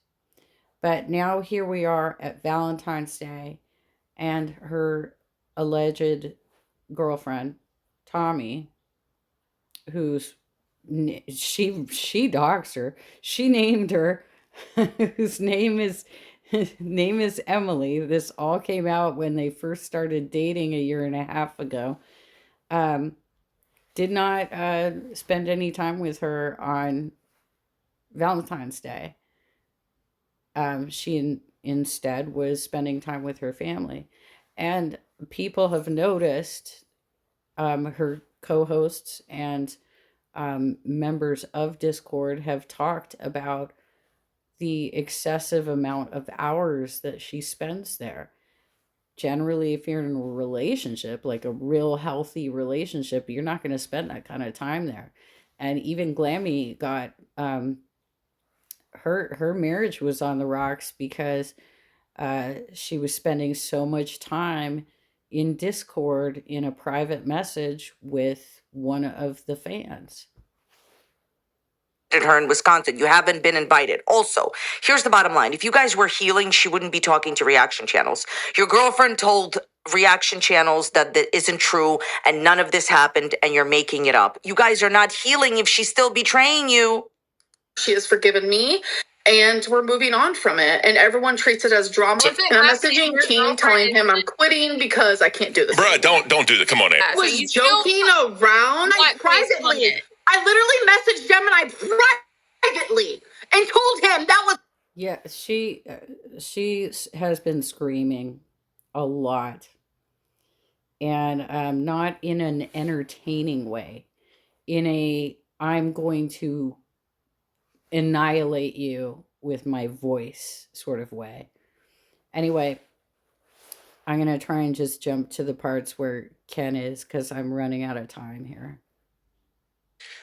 but now here we are at Valentine's Day, and her alleged girlfriend, Tommy, who's she dogs her. She named her, whose name is Name is Emily. This all came out when they first started dating a year and a half ago. Um, did not spend any time with her on Valentine's Day. Instead was spending time with her family. And people have noticed, her co hosts and members of Discord have talked about the excessive amount of hours that she spends there. Generally, if you're in a relationship, like a real healthy relationship, you're not going to spend that kind of time there. And even Glammy got, her marriage was on the rocks because she was spending so much time in Discord in a private message with one of the fans. Her in Wisconsin. You haven't been invited. Also, here's the bottom line. If you guys were healing, she wouldn't be talking to reaction channels. Your girlfriend told reaction channels that that isn't true and none of this happened and you're making it up. You guys are not healing if she's still betraying you. She has forgiven me, and we're moving on from it. And everyone treats it as drama. If it And I'm happened, messaging your King, telling girlfriend him I'm quitting because I can't do this. Bruh, anymore. don't do that. Come on, Amber. I So was you still joking around. I like face on privately, it. I literally messaged Gemini privately and told him that was. Yeah, she has been screaming a lot, and not in an entertaining way, in a I'm going to annihilate you with my voice sort of way. Anyway, I'm going to try and just jump to the parts where Ken is because I'm running out of time here.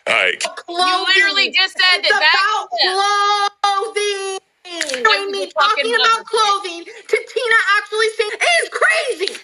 All right. You literally just said It's that. about clothing. Showing me talking about clothing to Tina actually saying it is crazy.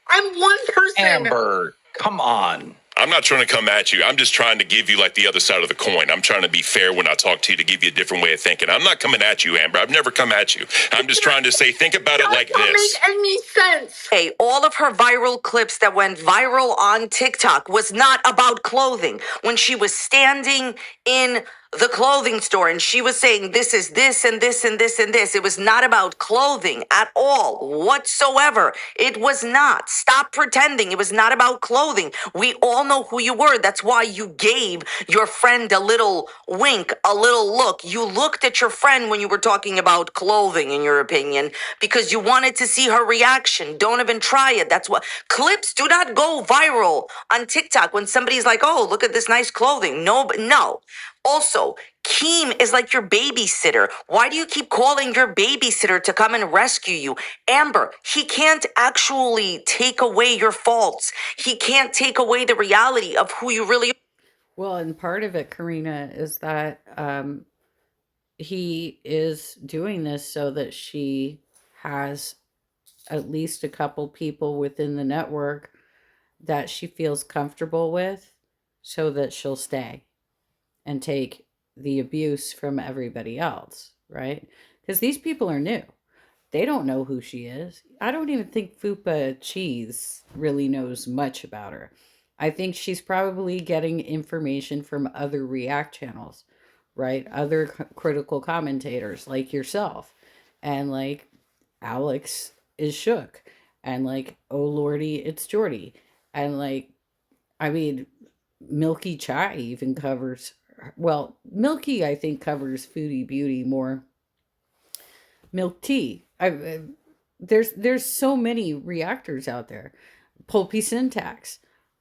I'm one person. Amber, come on. I'm not trying to come at you. I'm just trying to give you like the other side of the coin. I'm trying to be fair when I talk to you to give you a different way of thinking. I'm not coming at you, Amber. I've never come at you. I'm just trying to say, think about it like Doesn't this. make any sense. Hey, all of her viral clips that went viral on TikTok was not about clothing. When she was standing in the clothing store and she was saying this is this and this and this and this, it was not about clothing at all whatsoever. It was not. Stop pretending. It was not about clothing. We all know who you were. That's why you gave your friend a little wink, a little look. You looked at your friend when you were talking about clothing, in your opinion, because you wanted to see her reaction. Don't even try it. That's what clips do not go viral on TikTok when somebody's like, oh, look at this nice clothing. No. Also, Keem is like your babysitter. Why do you keep calling your babysitter to come and rescue you? Amber, he can't actually take away your faults. He can't take away the reality of who you really are. Well, and part of it, Karina, is that he is doing this so that she has at least a couple people within the network that she feels comfortable with so that she'll stay and take the abuse from everybody else, right? Because these people are new. They don't know who she is. I don't even think Fupa Cheese really knows much about her. I think she's probably getting information from other React channels, right? Other critical commentators like yourself. And like Alex is shook. And like, oh lordy, it's Jordy. And like, I mean, Milky Chai even covers, well, Milky, I think, covers Foodie Beauty more. Milk Tea. There's so many reactors out there. Pulpy Syntax.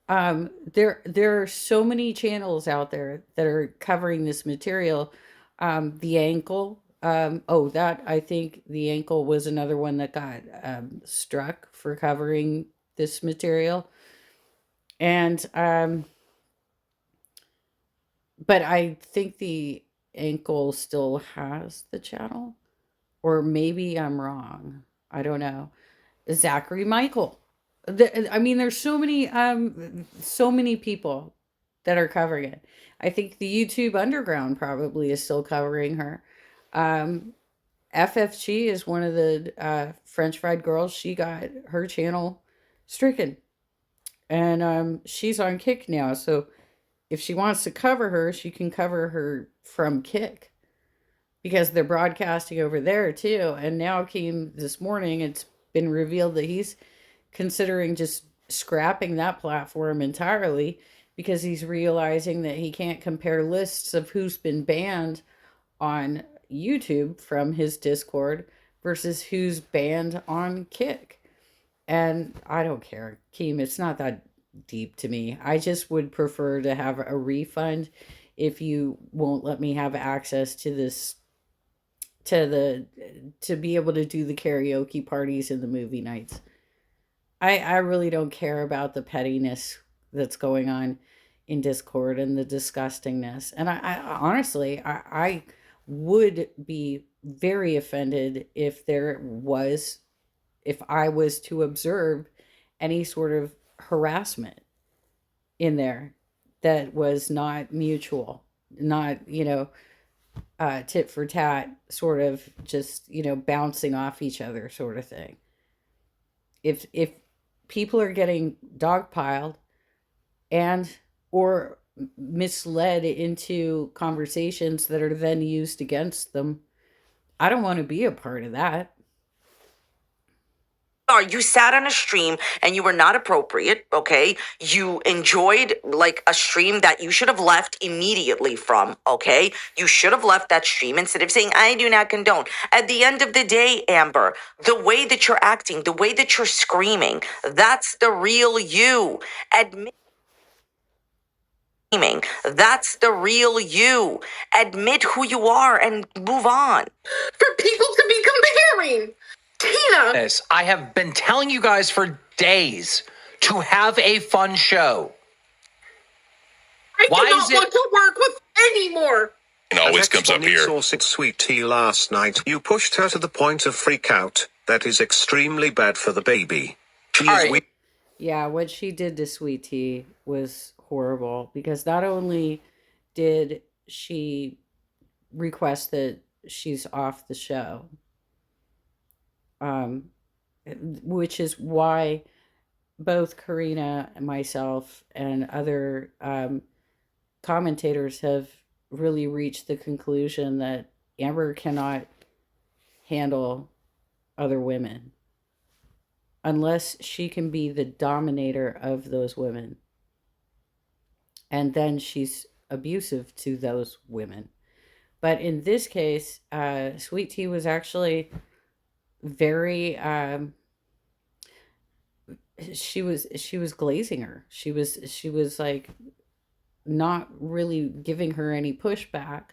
There are so many channels out there that are covering this material. The Ankle. Oh, that I think the Ankle was another one that got struck for covering this material. And but I think the Ankle still has the channel, or maybe I'm wrong. I don't know. Zachary Michael. I mean, there's so many people that are covering it. I think the YouTube Underground probably is still covering her. Um, FFG is one of the French fried girls. She got her channel stricken, and she's on Kick now. So if she wants to cover her, she can cover her from Kick. because they're broadcasting over there too. And now came this morning, it's been revealed that he's considering just scrapping that platform entirely because he's realizing that he can't compare lists of who's been banned on YouTube from his Discord versus who's banned on Kick. And I don't care, Keem, it's not that deep to me. I just would prefer to have a refund if you won't let me have access to this to be able to do the karaoke parties and the movie nights. I really don't care about the pettiness that's going on in Discord and the disgustingness. And I honestly, I would be very offended if if I was to observe any sort of harassment in there that was not mutual, not, tit for tat, sort of just, bouncing off each other sort of thing. If people are getting dogpiled and or misled into conversations that are then used against them, I don't want to be a part of that. You sat on a stream and you were not appropriate, okay? You enjoyed like a stream that you should have left immediately from, okay? You should have left that stream instead of saying, I do not condone. At the end of the day, Amber, the way that you're acting, the way that you're screaming, that's the real you. Admit. That's the real you. Admit who you are and move on. For people to be comparing Tina. I have been telling you guys for days to have a fun show. I cannot want to work with anymore. And always comes up here. Sausage Sweet Tea last night. You pushed her to the point of freak out. That is extremely bad for the baby. She is weak. Yeah, what she did to Sweet Tea was horrible because not only did she request that she's off the show, which is why both Karina and myself and other commentators have really reached the conclusion that Amber cannot handle other women unless she can be the dominator of those women. And then she's abusive to those women. But in this case, Sweet Tea was actually very she was glazing her. She was like not really giving her any pushback.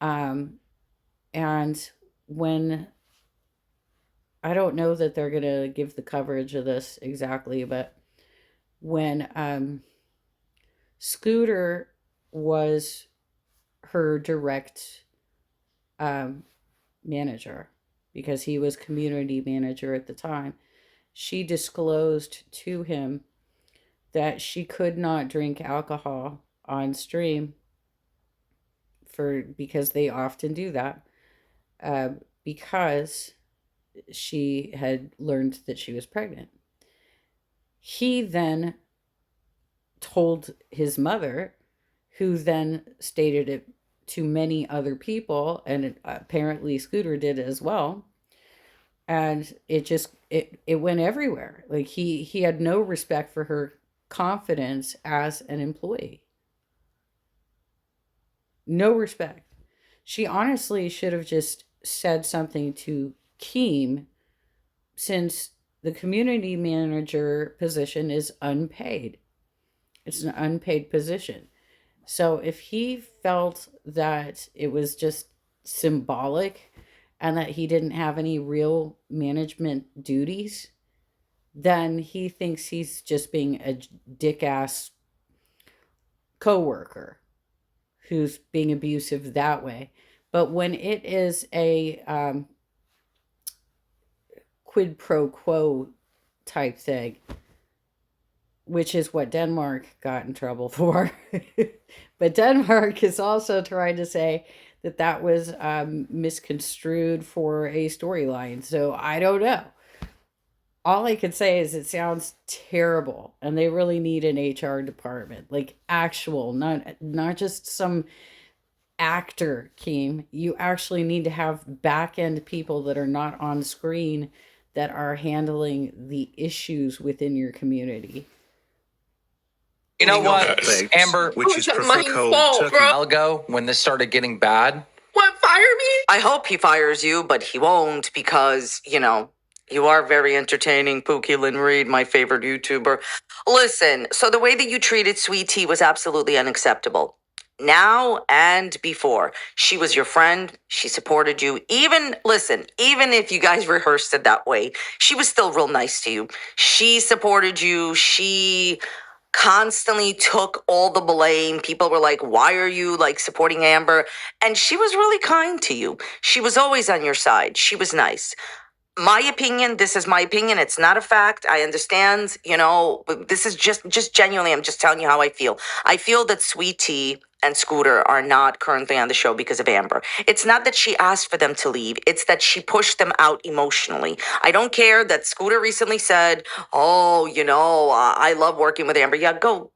And when I don't know that they're gonna give the coverage of this exactly, but when Scooter was her direct manager, because he was community manager at the time, she disclosed to him that she could not drink alcohol on stream because they often do that, because she had learned that she was pregnant. He then told his mother, who then stated it to many other people, and apparently Scooter did as well. And it went everywhere. Like he had no respect for her confidence as an employee. No respect. She honestly should have just said something to Keem, since the community manager position is unpaid. It's an unpaid position. So if he felt that it was just symbolic and that he didn't have any real management duties, then he thinks he's just being a dick-ass coworker who's being abusive that way. But when it is a quid pro quo type thing, which is what Denmark got in trouble for. But Denmark is also trying to say that that was misconstrued for a storyline. So I don't know. All I can say is it sounds terrible, and they really need an HR department, like actual, not just some actor, Keem. You actually need to have back end people that are not on screen that are handling the issues within your community. You know Speaking of what, debates, Amber? which is It was prefer my cold fault, turkey? A bro. while ago, when this started getting bad, What, fire me? I hope he fires you, but he won't because, you are very entertaining, Pookie Lynn Reid, my favorite YouTuber. Listen, so the way that you treated Sweet Tea was absolutely unacceptable. Now and before. She was your friend. She supported you. Even if you guys rehearsed it that way, she was still real nice to you. She supported you. She constantly took all the blame. People were like, why are you like supporting Amber? And she was really kind to you. She was always on your side. She was nice. My opinion, this is my opinion, it's not a fact. I understand, but this is just genuinely, I'm just telling you how I feel. I feel that Sweet Tea and Scooter are not currently on the show because of Amber. It's not that she asked for them to leave, it's that she pushed them out emotionally. I don't care that Scooter recently said, oh, I love working with Amber. Yeah, go,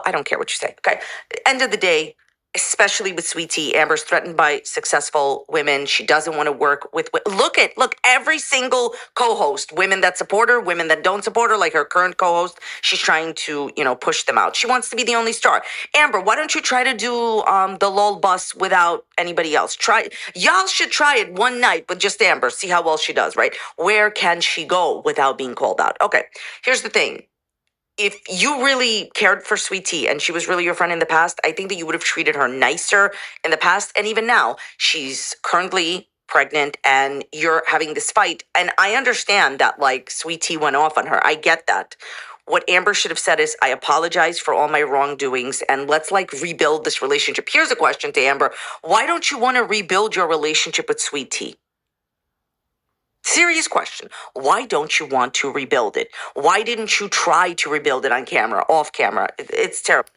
I don't care what you say, okay? End of the day, especially with Sweet Tea, Amber's threatened by successful women. She doesn't want to work with. Look, every single co-host, women that support her, women that don't support her, like her current co-host. She's trying to, push them out. She wants to be the only star. Amber, why don't you try to do the LOL bus without anybody else? Y'all should try it one night with just Amber. See how well she does. Right? Where can she go without being called out? Okay. Here's the thing, if you really cared for Sweet Tea and she was really your friend in the past, I think that you would have treated her nicer in the past. And even now, she's currently pregnant and you're having this fight. And I understand that like Sweet Tea went off on her. I get that. What Amber should have said is, I apologize for all my wrongdoings and let's like rebuild this relationship. Here's a question to Amber. Why don't you want to rebuild your relationship with Sweet Tea? Serious question. Why don't you want to rebuild it? Why didn't you try to rebuild it on camera, off camera? It's terrible.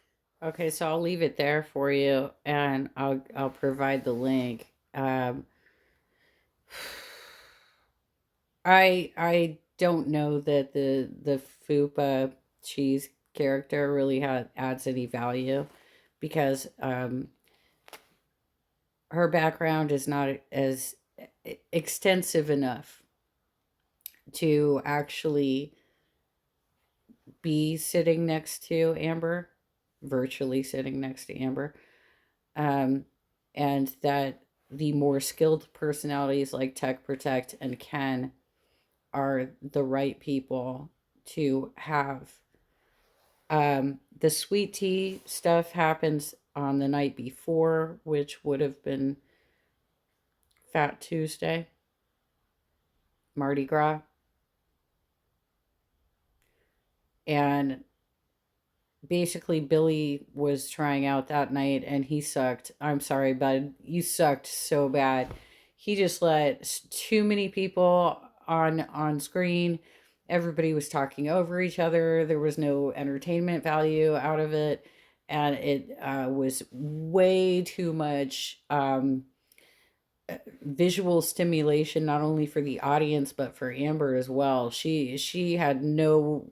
Okay, so I'll leave it there for you, and I'll provide the link. I don't know that the Fupa cheese character really adds any value because her background is not as extensive enough to actually be sitting next to Amber, virtually sitting next to Amber, um, and that the more skilled personalities like Tech Protect and Ken are the right people to have. The Sweet Tea stuff happens on the night before, which would have been Fat Tuesday, Mardi Gras. And basically, Billy was trying out that night and he sucked. I'm sorry, bud. You sucked so bad. He just let too many people on screen. Everybody was talking over each other. There was no entertainment value out of it. And it was way too much visual stimulation, not only for the audience but for Amber as well. She had no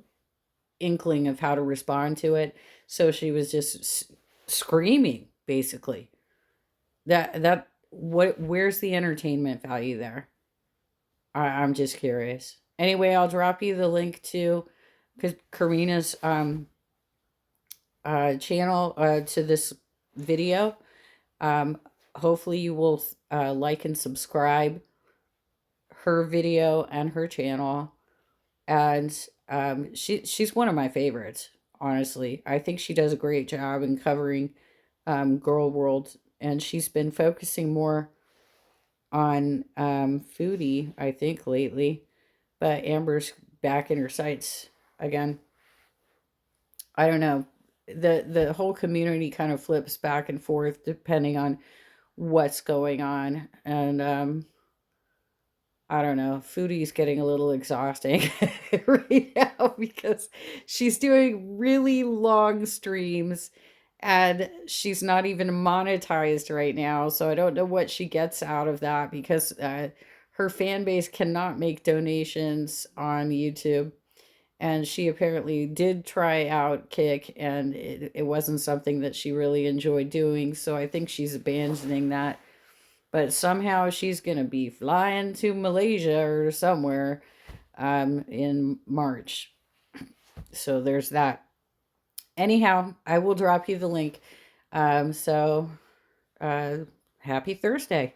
inkling of how to respond to it, so she was just screaming basically. That what where's the entertainment value there? I'm just curious. Anyway, I'll drop you the link to Karina's channel to this video. Um, hopefully you will like and subscribe her video and her channel. And she's one of my favorites, honestly. I think she does a great job in covering girl world, and she's been focusing more on foodie, I think, lately. But Amber's back in her sights again. I don't know. The whole community kind of flips back and forth depending on what's going on, and I don't know. Foodie's getting a little exhausting right now because she's doing really long streams and she's not even monetized right now. So I don't know what she gets out of that because her fan base cannot make donations on YouTube. And she apparently did try out kick, and it wasn't something that she really enjoyed doing. So I think she's abandoning that. But somehow she's going to be flying to Malaysia or somewhere in March. So there's that. Anyhow, I will drop you the link. So happy Thursday.